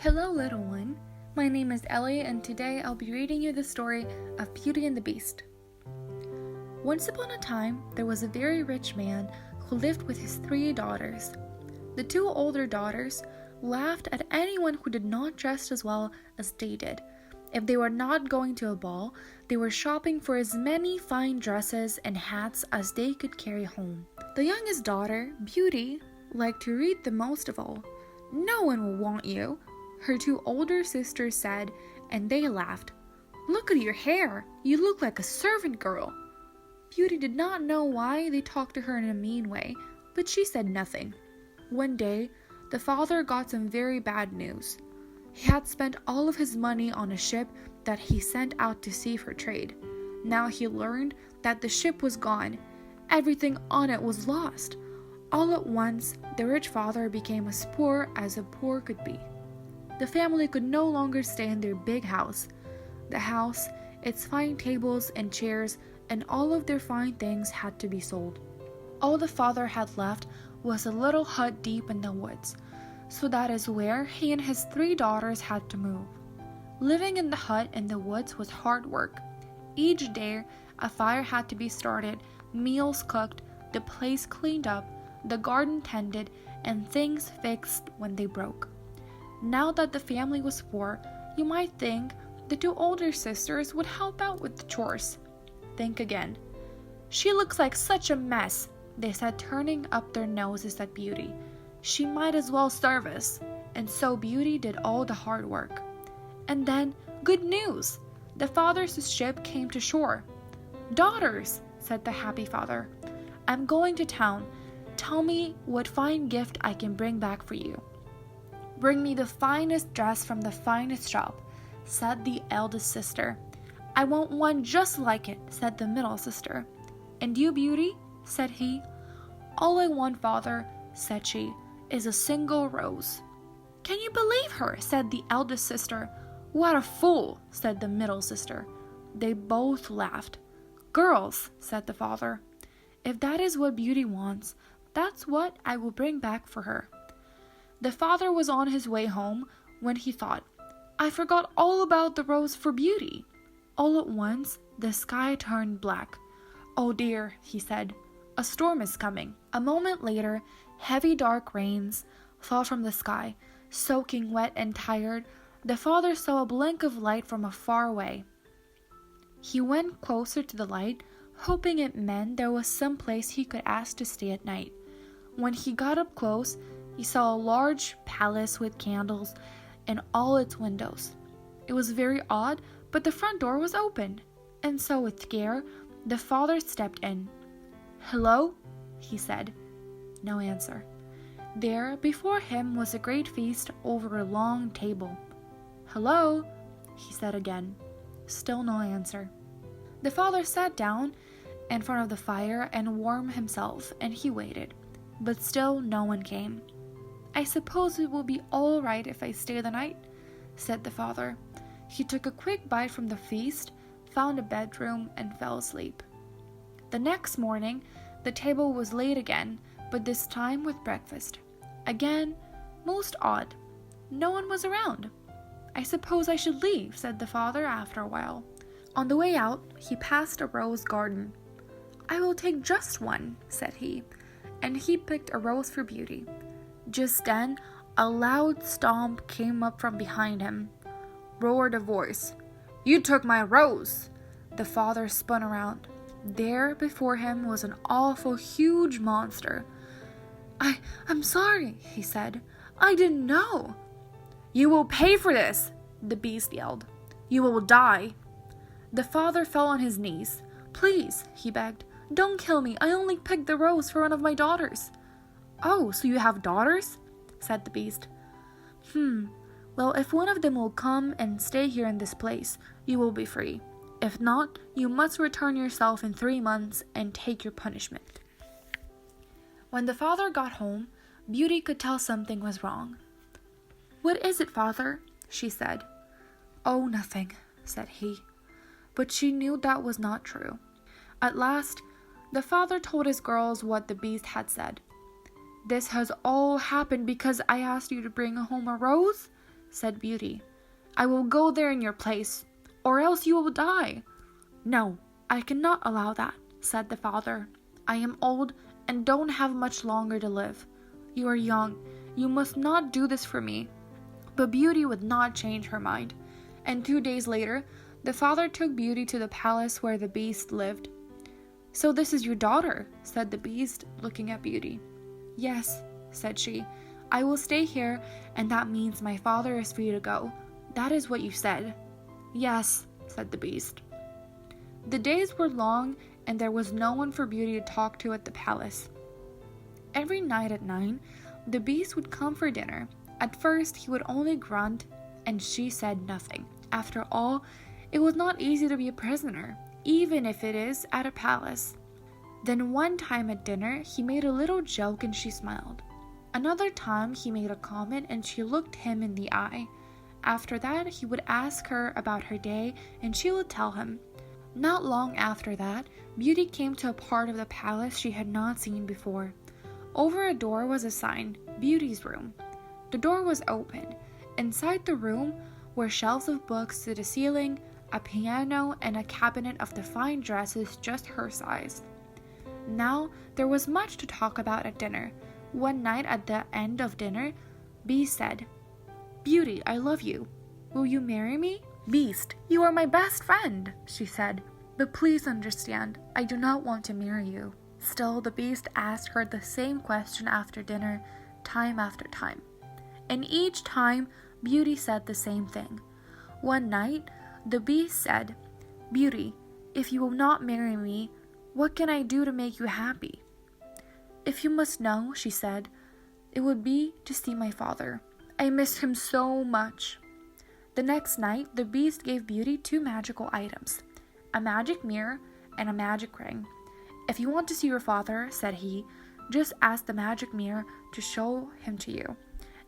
Hello, little one. My name is Ellie, and today I'll be reading you the story of Beauty and the Beast. Once upon a time, there was a very rich man who lived with his 3 daughters. The 2 older daughters laughed at anyone who did not dress as well as they did. If they were not going to a ball, they were shopping for as many fine dresses and hats as they could carry home. The youngest daughter, Beauty, liked to read the most of all. "No one will want you," her 2 older sisters said, and they laughed. "Look at your hair. You look like a servant girl." Beauty did not know why they talked to her in a mean way, but she said nothing. One day, the father got some very bad news. He had spent all of his money on a ship that he sent out to sea for trade. Now he learned that the ship was gone. Everything on it was lost. All at once, the rich father became as poor as a poor could be. The family could no longer stay in their big house. The house, its fine tables and chairs, and all of their fine things had to be sold. All the father had left was a little hut deep in the woods, so that is where he and his 3 daughters had to move. Living in the hut in the woods was hard work. Each day, a fire had to be started, meals cooked, the place cleaned up, the garden tended, and things fixed when they broke. Now that the family was poor, you might think the 2 older sisters would help out with the chores. Think again. "She looks like such a mess," they said, turning up their noses at Beauty. "She might as well serve us." And so Beauty did all the hard work. And then, good news! The father's ship came to shore. "Daughters," said the happy father, "I'm going to town. Tell me what fine gift I can bring back for you." "Bring me the finest dress from the finest shop," said the eldest sister. "I want one just like it," said the middle sister. "And you, Beauty?" said he. "All I want, father," said she, "is a single rose." "Can you believe her?" said the eldest sister. "What a fool," said the middle sister. They both laughed. "Girls," said the father, "if that is what Beauty wants, that's what I will bring back for her." The father was on his way home when he thought, "I forgot all about the rose for Beauty." All at once, the sky turned black. "Oh dear," he said, "a storm is coming." A moment later, heavy dark rains fell from the sky. Soaking wet and tired, the father saw a blink of light from far away. He went closer to the light, hoping it meant there was some place he could ask to stay at night. When he got up close, he saw a large palace with candles in all its windows. It was very odd, but the front door was open, and so with care, the father stepped in. "Hello?" he said. No answer. There, before him, was a great feast over a long table. "Hello?" he said again. Still no answer. The father sat down in front of the fire and warmed himself, and he waited, but still no one came. "I suppose it will be all right if I stay the night," said the father. He took a quick bite from the feast, found a bedroom, and fell asleep. The next morning, the table was laid again, but this time with breakfast. Again, most odd. No one was around. "I suppose I should leave," said the father after a while. On the way out, he passed a rose garden. "I will take just one," said he, and he picked a rose for Beauty. Just then, a loud stomp came up from behind him. Roared a voice. "You took my rose!" The father spun around. There before him was an awful huge monster. I'm sorry," he said. "I didn't know." "You will pay for this," the beast yelled. "You will die." The father fell on his knees. "Please," he begged, "don't kill me. I only picked the rose for one of my daughters." "Oh, so you have daughters?" said the beast. Well, if one of them will come and stay here in this place, you will be free. If not, you must return yourself in 3 months and take your punishment." When the father got home, Beauty could tell something was wrong. "What is it, father?" she said. "Oh, nothing," said he. But she knew that was not true. At last, the father told his girls what the beast had said. "This has all happened because I asked you to bring home a rose?" said Beauty. "I will go there in your place, or else you will die." "No, I cannot allow that," said the father. "I am old and don't have much longer to live. You are young. You must not do this for me." But Beauty would not change her mind, and 2 days later, the father took Beauty to the palace where the Beast lived. "So this is your daughter," said the Beast, looking at Beauty. "Yes," said she. "I will stay here, and that means my father is free to go. That is what you said." "Yes," said the Beast. The days were long, and there was no one for Beauty to talk to at the palace. Every night at 9, the Beast would come for dinner. At first, he would only grunt, and she said nothing. After all, it was not easy to be a prisoner, even if it is at a palace. Then one time at dinner, he made a little joke and she smiled. Another time, he made a comment and she looked him in the eye. After that, he would ask her about her day and she would tell him. Not long after that, Beauty came to a part of the palace she had not seen before. Over a door was a sign, Beauty's room. The door was open. Inside the room were shelves of books to the ceiling, a piano, and a cabinet of the fine dresses just her size. Now, there was much to talk about at dinner. One night at the end of dinner, Beast said, "Beauty, I love you. Will you marry me?" "Beast, you are my best friend," she said. "But please understand, I do not want to marry you." Still, the Beast asked her the same question after dinner, time after time. And each time, Beauty said the same thing. One night, the Beast said, "Beauty, if you will not marry me, what can I do to make you happy?" "If you must know," she said, "it would be to see my father. I miss him so much." The next night, the Beast gave Beauty 2 magical items, a magic mirror and a magic ring. "If you want to see your father," said he, "just ask the magic mirror to show him to you.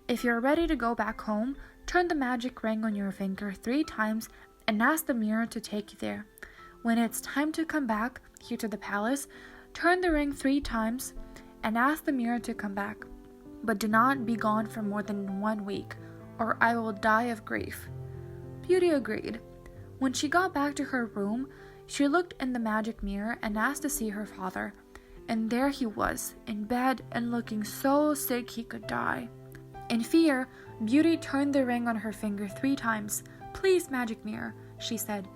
If you're ready to go back home, turn the magic ring on your finger 3 times and ask the mirror to take you there. When it's time to come back here to the palace, turn the ring 3 times and ask the mirror to come back. But do not be gone for more than 1 week, or I will die of grief." Beauty agreed. When she got back to her room, she looked in the magic mirror and asked to see her father. And there he was, in bed and looking so sick he could die. In fear, Beauty turned the ring on her finger 3 times. "Please, magic mirror," she said,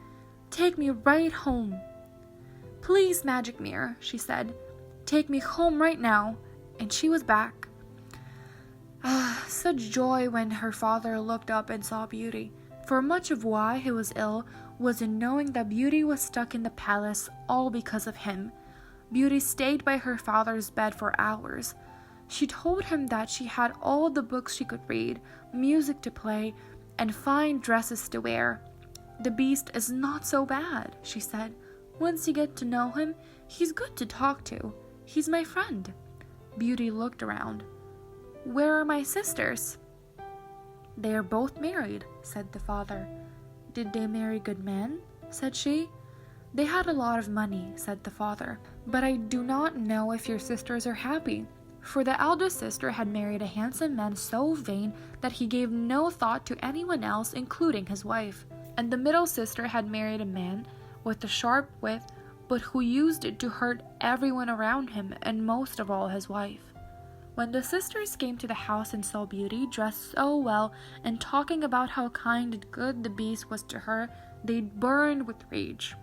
"take me right home." "Please, magic mirror," she said, "take me home right now." And she was back. Such joy when her father looked up and saw Beauty. For much of why he was ill was in knowing that Beauty was stuck in the palace all because of him. Beauty stayed by her father's bed for hours. She told him that she had all the books she could read, music to play, and fine dresses to wear. "The Beast is not so bad," she said. "Once you get to know him, he's good to talk to. He's my friend." Beauty looked around. "Where are my sisters?" "They are both married," said the father. "Did they marry good men?" said she. "They had a lot of money," said the father. "But I do not know if your sisters are happy." For the eldest sister had married a handsome man so vain that he gave no thought to anyone else, including his wife. And the middle sister had married a man with a sharp wit, but who used it to hurt everyone around him, and most of all his wife. When the sisters came to the house and saw Beauty dressed so well and talking about how kind and good the Beast was to her, they burned with rage.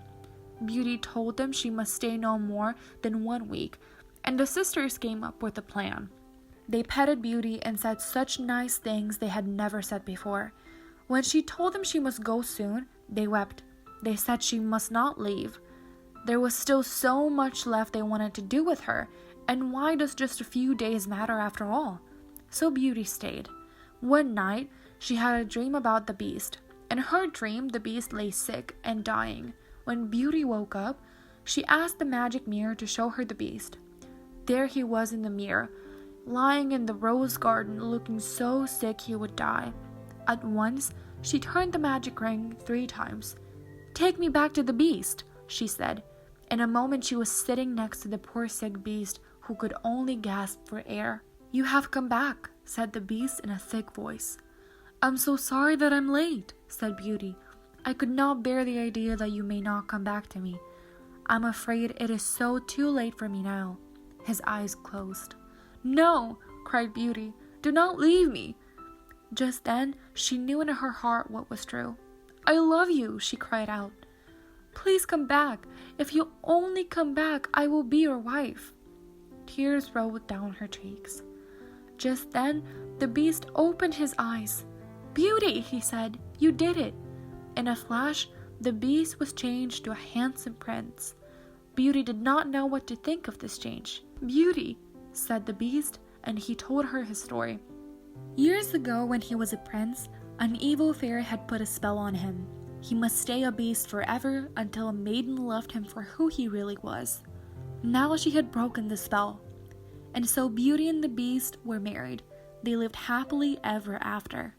Beauty told them she must stay no more than 1 week, and the sisters came up with a plan. They petted Beauty and said such nice things they had never said before. When she told them she must go soon, they wept. They said she must not leave. There was still so much left they wanted to do with her, and why does just a few days matter after all? So Beauty stayed. One night, she had a dream about the Beast. In her dream, the Beast lay sick and dying. When Beauty woke up, she asked the magic mirror to show her the Beast. There he was in the mirror, lying in the rose garden, looking so sick he would die. At once, she turned the magic ring 3 times. "Take me back to the Beast," she said. In a moment, she was sitting next to the poor sick Beast, who could only gasp for air. "You have come back," said the Beast in a thick voice. I'm so sorry that I'm late, said Beauty. I could not bear the idea that you may not come back to me. I'm afraid it is so too late for me now. His eyes closed. No, cried Beauty, do not leave me. Just then, she knew in her heart what was true. I love you, she cried out. Please come back. If you only come back, I will be your wife. Tears rolled down her cheeks. Just then, the beast opened his eyes. Beauty, he said, you did it. In a flash, the beast was changed to a handsome prince. Beauty did not know what to think of this change. Beauty, said the beast, and he told her his story. Years ago, when he was a prince, an evil fairy had put a spell on him. He must stay a beast forever until a maiden loved him for who he really was. Now she had broken the spell. And so Beauty and the Beast were married. They lived happily ever after.